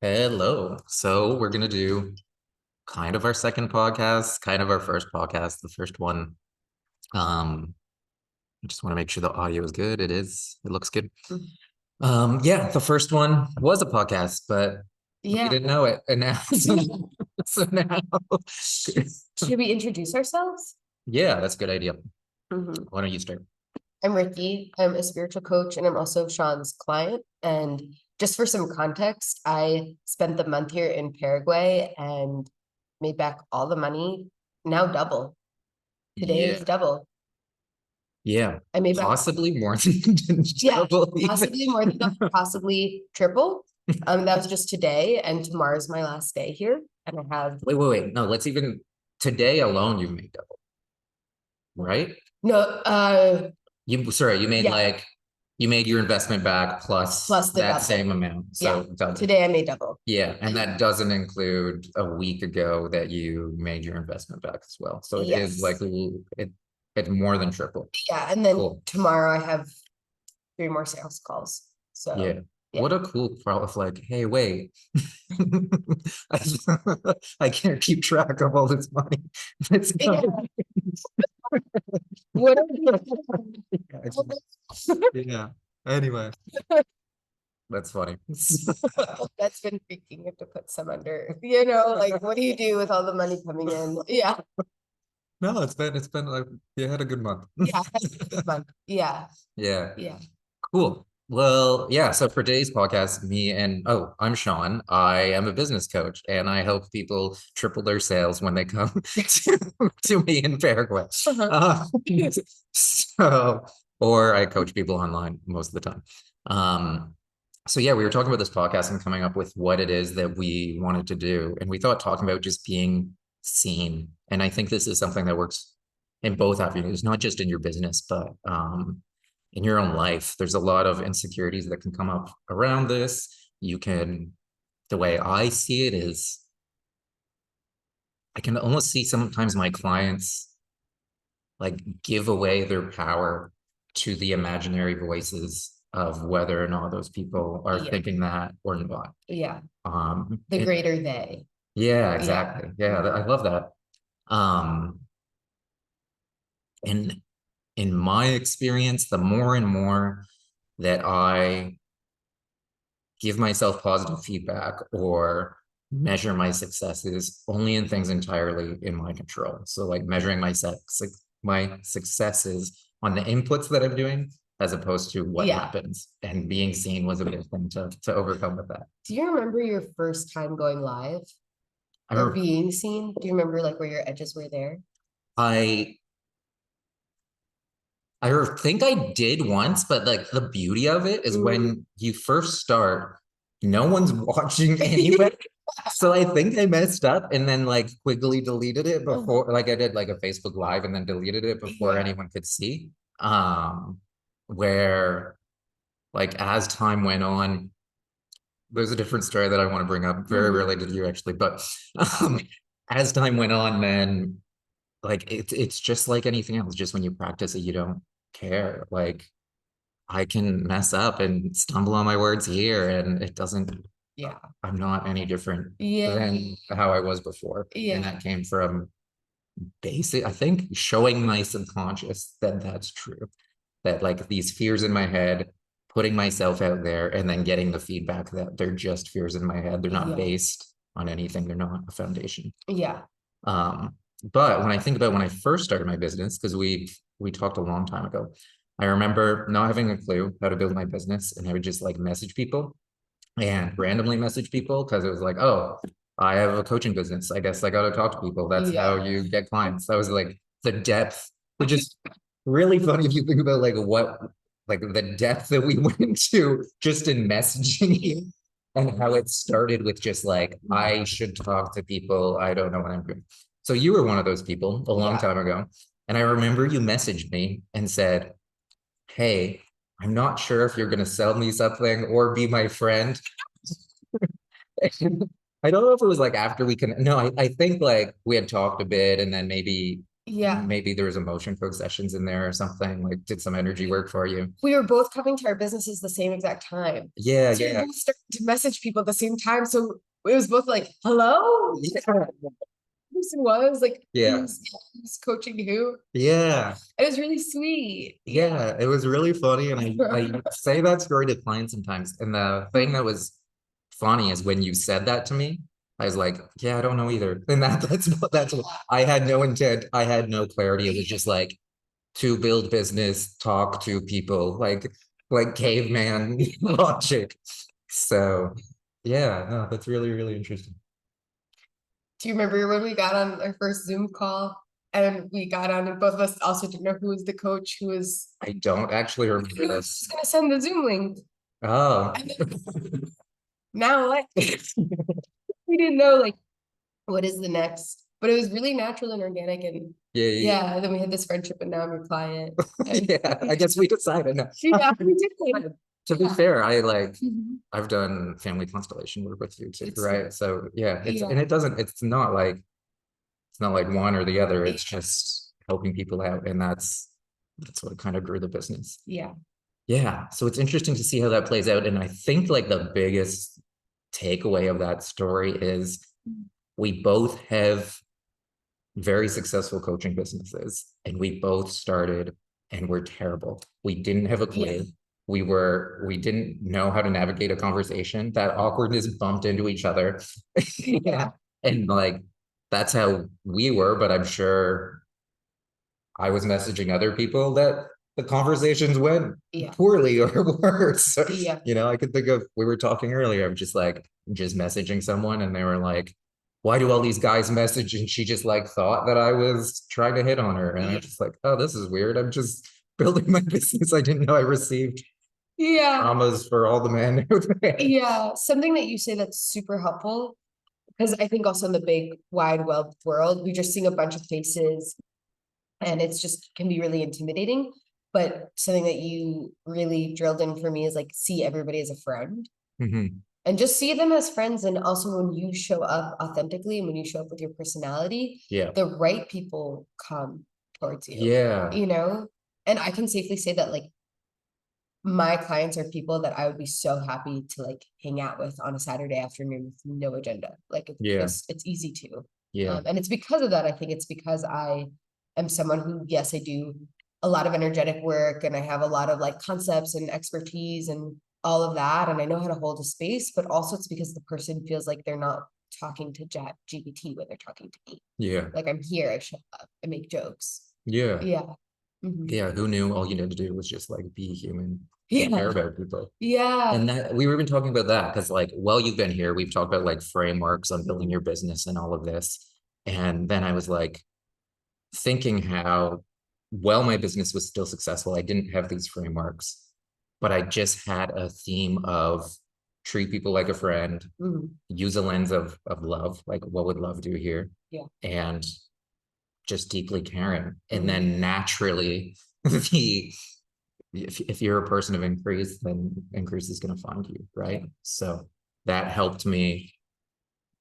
Hello. So we're gonna do kind of our second podcast, kind of our first podcast. The first one, I just want to make sure the audio is good. It is. It looks good. Yeah, the first one was a podcast, but we Yeah. didn't know it, and now so now, Should we introduce ourselves? yeah, that's a good idea. Mhm. Why don't you start? I'm Ricky. I'm a spiritual coach and I'm also Sean's client. And just for some context, I spent the month here in Paraguay and made back all the money, now double. Today is Yeah, double. yeah, I made back, possibly more than yeah, double even. possibly more than double, possibly triple. That was just today, and tomorrow's my last day here. And I have Wait. No, let's even today alone. You made double, right? no You made yeah, like you made your investment back plus plus the that double. same amount. Yeah. So double. Today I made double. Yeah, and that doesn't include a week ago that you made your investment back as well. So it is Yes. like it's more than triple. Yeah, and then Cool. tomorrow I have 3 more sales calls. So Yeah. yeah. What a cool problem of like, hey, wait. I, I can't keep track of all this money. It's Yeah. not- What yeah. Anyway, that's funny. that's been freaking. You have to put some under, like what do you do with all the money coming in? Yeah. No, it's been like you had a good month. Yeah. Yeah. Yeah. Yeah. Cool. Well, yeah. So for today's podcast, I'm Sean. I am a business coach and I help people triple their sales when they come to me in Paraguay. So, or I coach people online most of the time. So yeah, we were talking about this podcast and coming up with what it is that we wanted to do. And we thought talking about just being seen. And I think this is something that works in both avenues, not just in your business, but in your own life. There's a lot of insecurities that can come up around this. The way I see it is, I can almost see sometimes my clients like give away their power to the imaginary voices of whether or not those people are Yeah. thinking that or not. Yeah. Um, The it- greater they. yeah, exactly. Yeah, I love that. Um, and in my experience, the more and more that I give myself positive feedback or measure my successes only in things entirely in my control. So like measuring my successes on the inputs that I'm doing as opposed to what Yeah. happens, and being seen was a big thing to overcome with that. Do you remember your first time going live I or remember being seen? Do you remember like where your edges were there? I think I did once, but like the beauty of it is when you first start, no one's watching anyway. So I think I messed up and then like quickly deleted it before, like I did like a Facebook Live and then deleted it before Yeah. anyone could see. Where like as time went on, there's a different story that I want to bring up, very related to you actually, but as time went on, then like it's just like anything else. Just when you practice it, you don't care. Like I can mess up and stumble on my words here, and it doesn't. Yeah. I'm not any different Yeah. than how I was before, Yeah. and that came from I think, showing my subconscious that that's true. That like these fears in my head, putting myself out there, and then getting the feedback that they're just fears in my head. They're not Yeah. based on anything. They're not a foundation. Yeah. But when I think about when I first started my business, because we talked a long time ago, I remember not having a clue how to build my business, and I would just like message people and randomly message people because it was like, oh, I have a coaching business. I guess I got to talk to people. That's how you get clients. That was like the depth, which is really funny if you think about like the depth that we went to just in messaging and how it started with just like, I should talk to people. I don't know what I'm doing. So you were one of those people a long time ago. And I remember you messaged me and said, hey, I'm not sure if you're going to sell me something or be my friend. I don't know if it was like after we can, no, I think like we had talked a bit and then maybe Yeah. maybe there was emotion code sessions in there or something, like did some energy work for you. We were both coming to our businesses the same exact time. Yeah, So we yeah. both started to message people at the same time. So it was both like, hello? Yeah. Person was like, Yeah. who's coaching who? Yeah. It was really sweet. Yeah, it was really funny. And I say that story to clients sometimes. And the thing that was funny is when you said that to me, I was like, yeah, I don't know either. And that's what I had no intent. I had no clarity. It was just like to build business, talk to people, like caveman logic. So yeah, no, that's really, really interesting. Do you remember when we got on our first Zoom call and we got on and both of us also didn't know who was the coach, who was I don't actually remember who was this. just gonna send the Zoom link. Oh. And then now what? We didn't know like what is the next, but it was really natural and organic and Yeah, yeah, yeah, then we had this friendship and now I'm your client. yeah. I guess we decided now. Yeah, we did. To be Yeah. fair, Mhm. I've done family constellation work with you too, It's right? So yeah, yeah. and it's not like one or the other. It's just helping people out, and that's what kind of grew the business. Yeah. Yeah, so it's interesting to see how that plays out, and I think like the biggest takeaway of that story is we both have very successful coaching businesses, and we both started and we're terrible. We didn't have a clue. Yeah. We didn't know how to navigate a conversation. That awkwardness bumped into each other. Yeah. And like that's how we were, but I'm sure I was messaging other people that the conversations went Yeah. poorly or worse. Yeah. I could think of, we were talking earlier, I'm just messaging someone and they were like, why do all these guys message? And she just like thought that I was trying to hit on her. And I'm just like, oh, this is weird. I'm just building my business. I didn't know I received Yeah. traumas for all the men out there. Yeah. Something that you say that's super helpful. Because I think also in the big wide web world, we're just seeing a bunch of faces and it's just can be really intimidating. But something that you really drilled in for me is like see everybody as a friend Mhm. and just see them as friends. And also when you show up authentically and when you show up with your personality, Yeah. the right people come towards you, Yeah. you know? And I can safely say that like my clients are people that I would be so happy to like hang out with on a Saturday afternoon with no agenda. Like Yeah. it's easy to. Yeah. And it's because of that. I think it's because I am someone who, yes, I do a lot of energetic work and I have a lot of like concepts and expertise and all of that. And I know how to hold a space, but also it's because the person feels like they're not talking to Chat GPT when they're talking to me. Yeah. Like I'm here, I show up, I make jokes. Yeah. Yeah. Mhm. Yeah. Who knew all you needed to do was just like be human, Yeah. care about people. Yeah. And that we were even talking about that because like while you've been here, we've talked about like frameworks on building your business and all of this. And then I was like thinking how well my business was still successful. I didn't have these frameworks, but I just had a theme of treat people like a friend, Mhm. use a lens of love, like what would love do here? Yeah. And just deeply caring. And Mhm. then naturally the if you're a person of increase, then increase is going to find you, right? Yeah. So that helped me,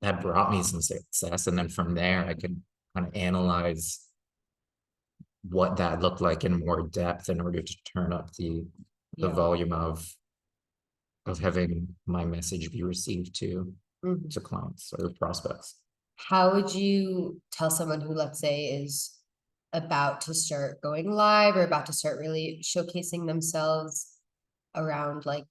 that brought me some success. And then from there, I could kind of analyze what that looked like in more depth in order to turn up the Yeah. volume of having my message be received Mhm. to clients or prospects. How would you tell someone who, let's say, is about to start going live or about to start really showcasing themselves around like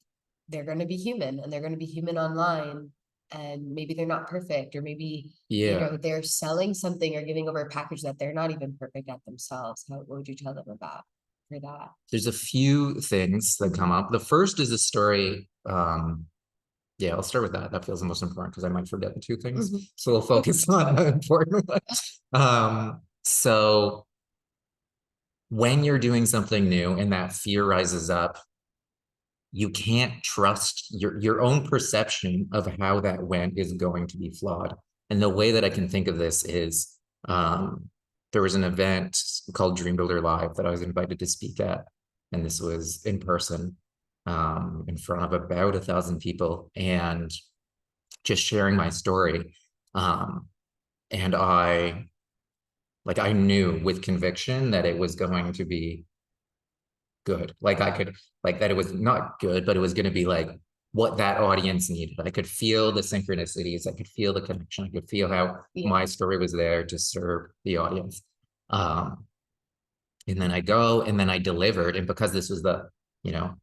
they're going to be human and they're going to be human online and maybe they're not perfect or maybe you know Yeah, they're selling something or giving over a package that they're not even perfect at themselves. What would you tell them about for that? there's a few things that come up. The first is a story. Yeah, I'll start with that. That feels the most important because I might forget the two things. Mhm. So we'll focus on the important one. So when you're doing something new and that fear rises up, you can't trust your own perception of how that went is going to be flawed. And the way that I can think of this is there was an event called Dream Builder Live that I was invited to speak at, and this was in person in front of about 1,000 people, and just sharing my story. And I Like I knew with conviction that it was going to be good. Like I could, like that it was not good, but it was going to be like what that audience needed. I could feel the synchronicities. I could feel the connection. I could feel how Yeah. my story was there to serve the audience. Um, and then I go and then I delivered. And because this was you know,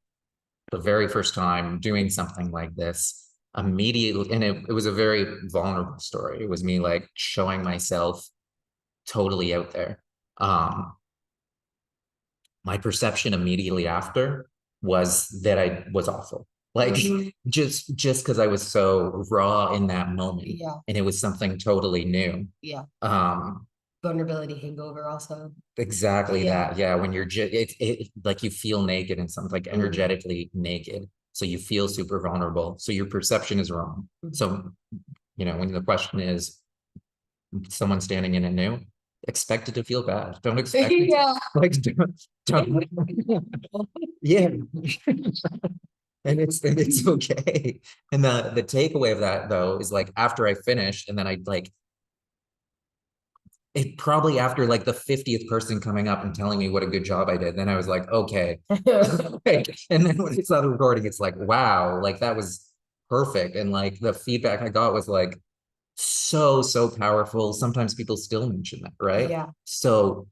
the very first time doing something like this, immediately, and it was a very vulnerable story. It was me like showing myself totally out there. My perception immediately after was that I was awful. Like Mhm. just because I was so raw in that moment. Yeah. And it was something totally new. Yeah. Um, Vulnerability hangover also. exactly Yeah. that. Yeah, when you're just it like you feel naked and something like Mhm. energetically naked. So you feel super vulnerable. So your perception is wrong. Mhm. So, when the question is someone standing in it new, expect it to feel bad. Don't expect it to, Yeah. like don't yeah. And it's okay. And the takeaway of that though is like after I finished and then I like it probably after like the 50th person coming up and telling me what a good job I did, then I was like, okay. Like, and then when I saw the recording, it's like, wow, like that was perfect. And like the feedback I got was like so powerful. Sometimes people still mention that, right? Yeah. So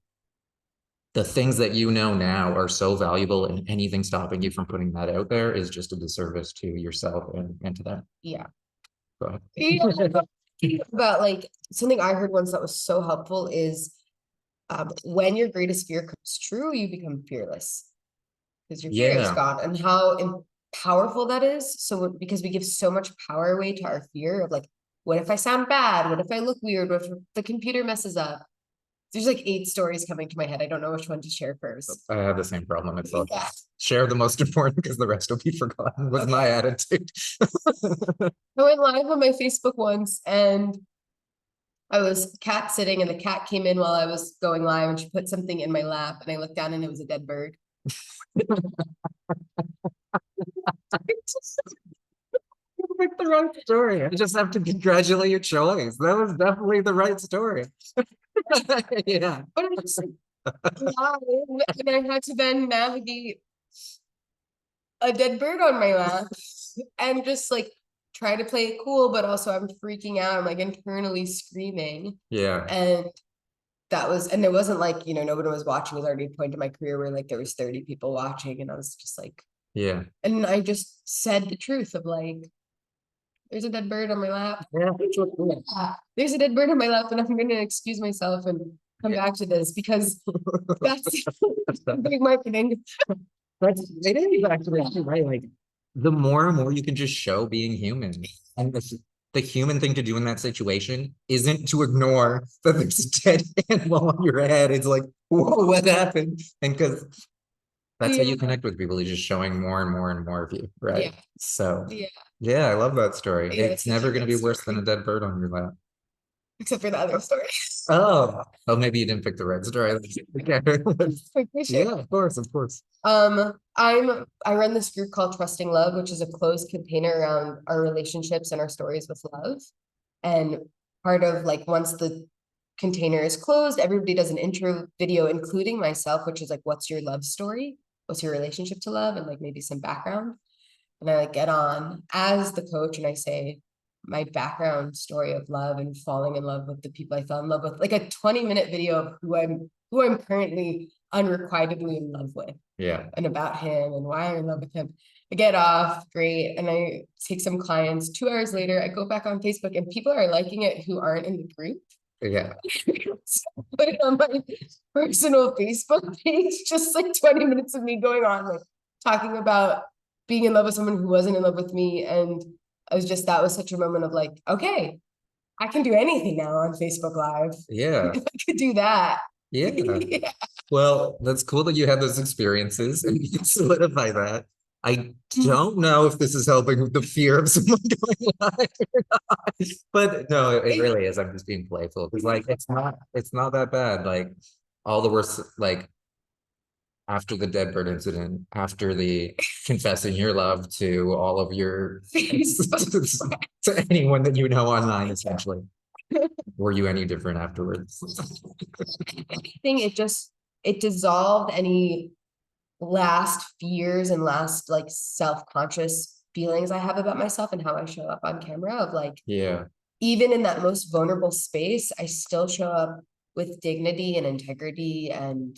the things that you know now are so valuable, and anything stopping you from putting that out there is just a disservice to yourself and to that. Yeah. Go ahead. Yeah. About like something I heard once that was so helpful is when your greatest fear comes true, you become fearless because your fear is Yeah, gone, and how powerful that is. So because we give so much power away to our fear of like, what if I sound bad? What if I look weird? What if the computer messes up? There's like 8 stories coming to my head. I don't know which one to share first. I have the same problem. It's like Yeah. share the most important because the rest will be forgotten, was my attitude. I went live on my Facebook once and I was cat sitting and the cat came in while I was going live and she put something in my lap and I looked down and it was a dead bird. You picked the right story. I just have to congratulate your choice. That was definitely the right story. Yeah. But I just like, wow. And I had to then navigate a dead bird on my lap and just like try to play it cool, but also I'm freaking out. I'm like internally screaming. Yeah. And and it wasn't like, nobody was watching. It was already a point in my career where like there was 30 people watching and I was just like, Yeah. and I just said the truth of like, there's a dead bird on my lap. Yeah. There's a dead bird on my lap and I'm going to excuse myself and come back to this because that's big marketing. It is actually right. Like the more and more you can just show being human. And the human thing to do in that situation isn't to ignore that there's a dead animal on your head. It's like, whoa, what happened? And because that's how you connect with people, is just showing more and more and more of you, right? Yeah. So Yeah. yeah, I love that story. Yeah, It's it's such never a going to good be worse than story. a dead bird on your lap. Except for the other story. Oh, maybe you didn't pick the right story. Yeah, of course, of course. I run this group called Trusting Love, which is a closed container around our relationships and our stories with love. And part of like once the container is closed, everybody does an intro video, including myself, which is like, what's your love story? What's your relationship to love? And like maybe some background. And I like get on as the coach and I say my background story of love and falling in love with the people I fell in love with, like a 20-minute video of who I'm currently unrequitedly in love with. Yeah. And about him and why I'm in love with him. I get off, great. And I take some clients. 2 hours later, I go back on Facebook and people are liking it who aren't in the group. Yeah. Put it on my personal Facebook page, just like 20 minutes of me going on, like talking about being in love with someone who wasn't in love with me. And that was such a moment of like, okay, I can do anything now on Facebook Live. Yeah. I could do that. Yeah. Yeah. Well, that's cool that you had those experiences and you can solidify that. I don't know if this is helping with the fear of someone going live or not, but no, it really is. I'm just being playful because like it's not that bad. Like all the worst, like after the dead bird incident, after the confessing your love to all of your to anyone that you know online, essentially. Were you any different afterwards? Thing it dissolved any last fears and last like self-conscious feelings I have about myself and how I show up on camera of like Yeah, even in that most vulnerable space, I still show up with dignity and integrity and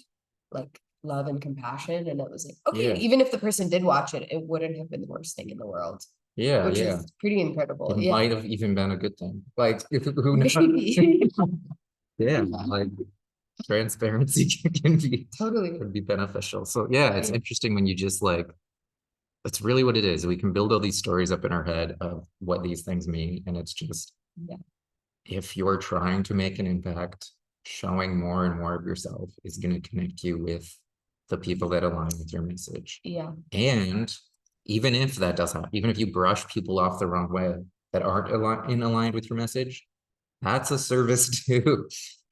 like love and compassion. And it was like, okay, yeah, even if the person did watch it, it wouldn't have been the worst thing in the world, yeah, which yeah. is pretty incredible. It Yeah. might have even been a good thing. Like, if who knows? Maybe. Yeah, like transparency Totally. can be beneficial. So yeah, it's Yeah. interesting when you just like, that's really what it is. We can build all these stories up in our head of what these things mean, and it's just Yeah. if you're trying to make an impact, showing more and more of yourself is going to connect you with the people that align with your message. Yeah. And even if that does happen, even if you brush people off the wrong way that aren't aligned with your message, that's a service too.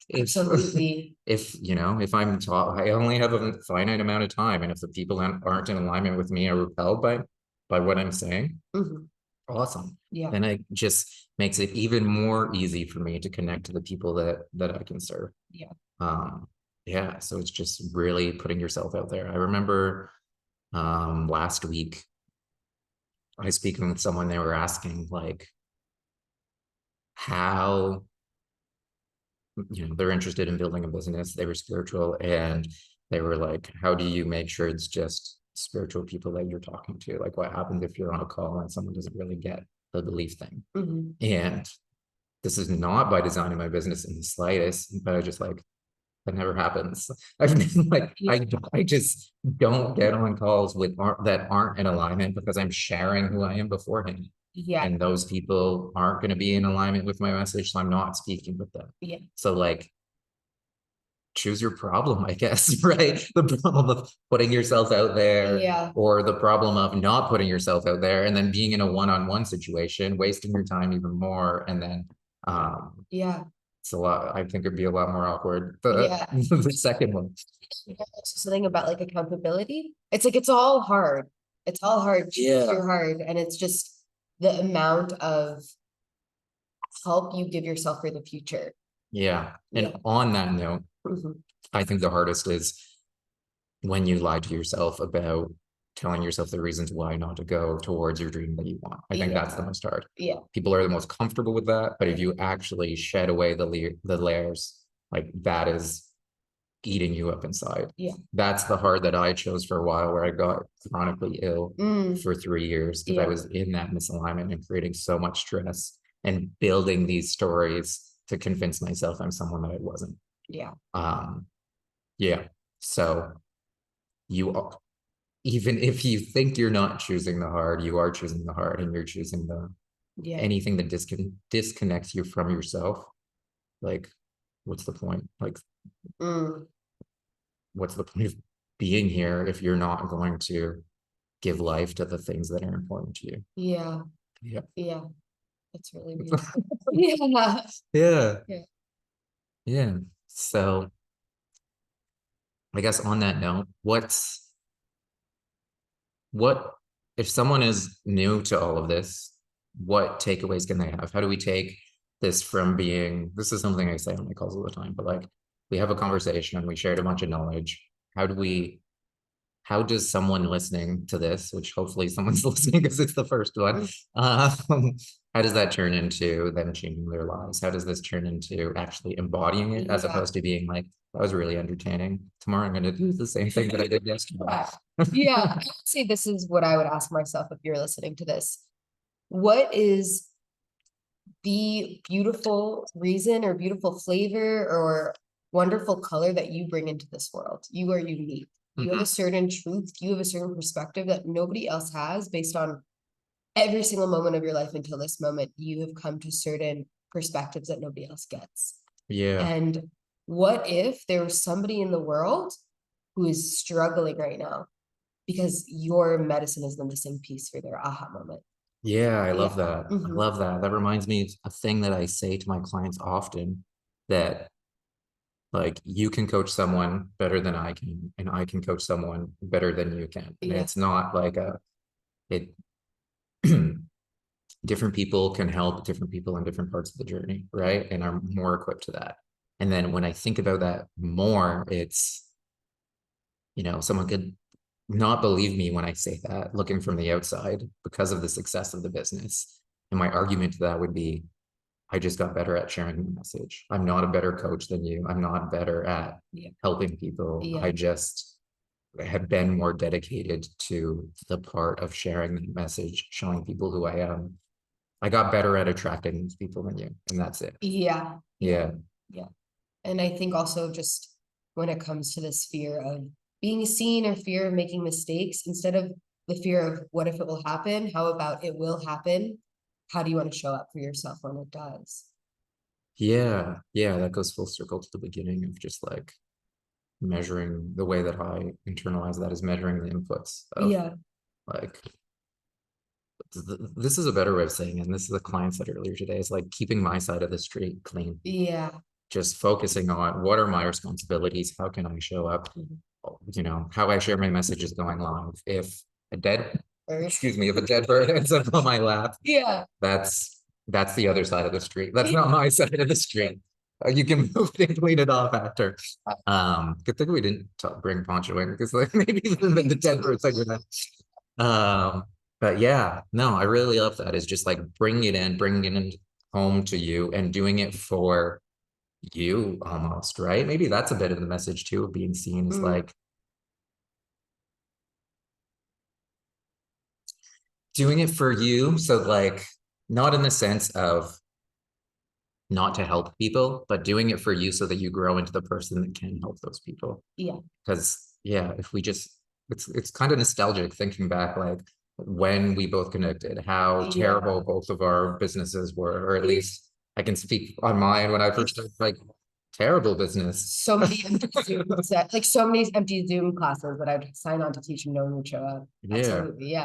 If Absolutely. if you know, if I'm taught, I only have a finite amount of time, and if the people aren't in alignment with me or repelled by what I'm saying, Mhm. awesome. Yeah. Then it just makes it even more easy for me to connect to the people that I can serve. Yeah. Um, yeah, so it's just really putting yourself out there. I remember last week I was speaking with someone, they were asking like how, you know, they're interested in building a business, they were spiritual, and they were like, how do you make sure it's just spiritual people that you're talking to? Like, what happens if you're on a call and someone doesn't really get the belief thing? Mhm. And this is not by designing my business in the slightest, but I just like, that never happens. I've been like, Yeah. I just don't get on calls with that aren't in alignment because I'm sharing who I am beforehand. Yeah. And those people aren't going to be in alignment with my message, so I'm not speaking with them. Yeah. So like, choose your problem, I guess, right? The problem of putting yourself out there, Yeah. or the problem of not putting yourself out there and then being in a one-on-one situation, wasting your time even more. And then Yeah. it's a lot, I think it'd be a lot more awkward. Yeah. The second one. Something about like accountability. It's like it's all hard. It's all hard. Yeah. You're hard. And it's just the amount of help you give yourself for the future. Yeah. And Yeah. on that note, Mhm. I think the hardest is when you lie to yourself about telling yourself the reasons why not to go towards your dream that you want. I think that's the Yeah. most hard. Yeah. People are the most comfortable with that, but if you actually shed away the layers, like that is eating you up inside. Yeah. That's the hard that I chose for a while, where I got chronically ill Mm. for 3 years because I Yeah. was in that misalignment and creating so much stress and building these stories to convince myself I'm someone that I wasn't. Yeah. Yeah. So you are, even if you think you're not choosing the hard, you are choosing the hard, and you're choosing the Yeah. anything that disconnects you from yourself. Like, what's the point? Like, Mm. what's the point of being here if you're not going to give life to the things that are important to you? Yeah. Yeah. Yeah. That's really beautiful. Yeah. Yeah. Yeah. Yeah. So I guess on that note, what if someone is new to all of this, what takeaways can they have? How do we take this from being, this is something I say on my calls all the time, but like we have a conversation and we shared a bunch of knowledge. How does someone listening to this, which hopefully someone's listening because it's the first one, how does that turn into them changing their lives? How does this turn into actually embodying it as Yeah. opposed to being like, that was really entertaining. Tomorrow I'm going to do the same thing that I did yesterday. Yeah. I would say this is what I would ask myself if you're listening to this. What is the beautiful reason or beautiful flavor or wonderful color that you bring into this world? You are unique. You have a certain truth, you have a certain perspective that nobody else has based on every single moment of your life until this moment. You have come to certain perspectives that nobody else gets. Yeah. And what if there was somebody in the world who is struggling right now because your medicine is the missing piece for their aha moment? Yeah, I love Yeah. that. I Mhm. love that. That reminds me of a thing that I say to my clients often, that like you can coach someone better than I can, and I can coach someone better than you can. And Yeah. it's not like a it different people can help different people in different parts of the journey, right? And are more equipped to that. And then when I think about that more, it's, someone could not believe me when I say that, looking from the outside because of the success of the business. And my argument to that would be, I just got better at sharing the message. I'm not a better coach than you. I'm not better at helping people. Yeah. I just have been more dedicated to the part of sharing the message, showing people who I am. I got better at attracting these people than you, and that's it. Yeah. Yeah. Yeah. And I think also just when it comes to this fear of being seen or fear of making mistakes, instead of the fear of what if it will happen, how about it will happen? How do you want to show up for yourself when it does? Yeah. Yeah. That goes full circle to the beginning of just like measuring the way that I internalize that is measuring the inputs of like this is a better way of saying it, and this is the client said earlier today, is like keeping my side of the street clean. Yeah. Just focusing on what are my responsibilities, how can I show up, how I share my messages going live. If a dead bird ends up on my lap, that's the other side of the street. That's not my side of the street. You can move and clean it off after. Good thing we didn't bring Poncho in, because like maybe the dead bird's like that. But yeah, no, I really love that. Is just like bringing it in home to you and doing it for you almost, right? Maybe that's a bit of the message too, of being seen as like doing it for you. So like not in the sense of not to help people, but doing it for you so that you grow into the person that can help those people. Yeah. Because if we just, it's kind of nostalgic thinking back, like when we both connected, how terrible both of our businesses were, or at least I can speak on mine when I first started, like terrible business. So many empty Zoom like so many empty Zoom classes that I'd sign on to teach and no one would show up. Absolutely.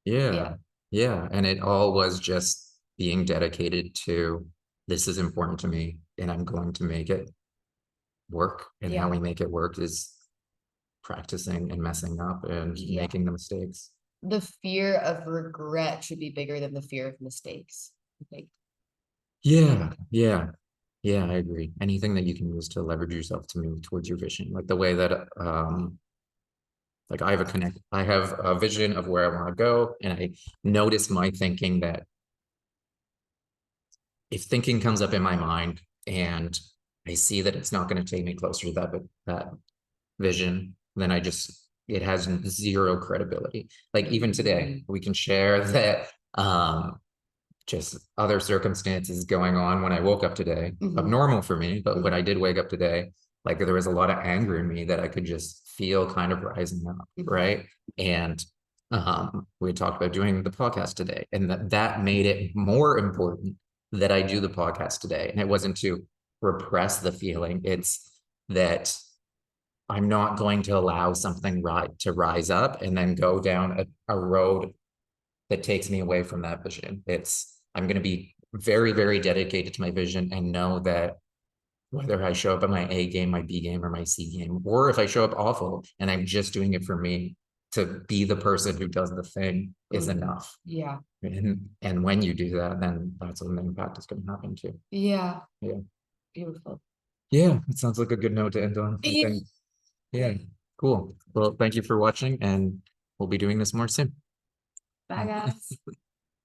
Yeah. And it all was just being dedicated to, this is important to me and I'm going to make it work. And how we make it work is practicing and messing up and making the mistakes. The fear of regret should be bigger than the fear of mistakes, I think. Yeah, I agree. Anything that you can use to leverage yourself to move towards your vision, like the way that like I have a vision of where I want to go, and I notice my thinking that if thinking comes up in my mind and I see that it's not going to take me closer to that vision, then it has zero credibility. Like even today, we can share that just other circumstances going on when I woke up today, abnormal for me, but when I did wake up today, like there was a lot of anger in me that I could just feel kind of rising up, right? And we talked about doing the podcast today, and that made it more important that I do the podcast today. And it wasn't to repress the feeling, it's that I'm not going to allow something to rise up and then go down a road that takes me away from that vision. I'm going to be very, very dedicated to my vision and know that whether I show up at my A game, my B game, or my C game, or if I show up awful and I'm just doing it for me, to be the person who does the thing is enough. Yeah. And when you do that, then that's when the impact is going to happen too. Yeah. Beautiful. Yeah, it sounds like a good note to end on, I think. Yeah, cool. Well, thank you for watching, and we'll be doing this more soon. Bye, guys.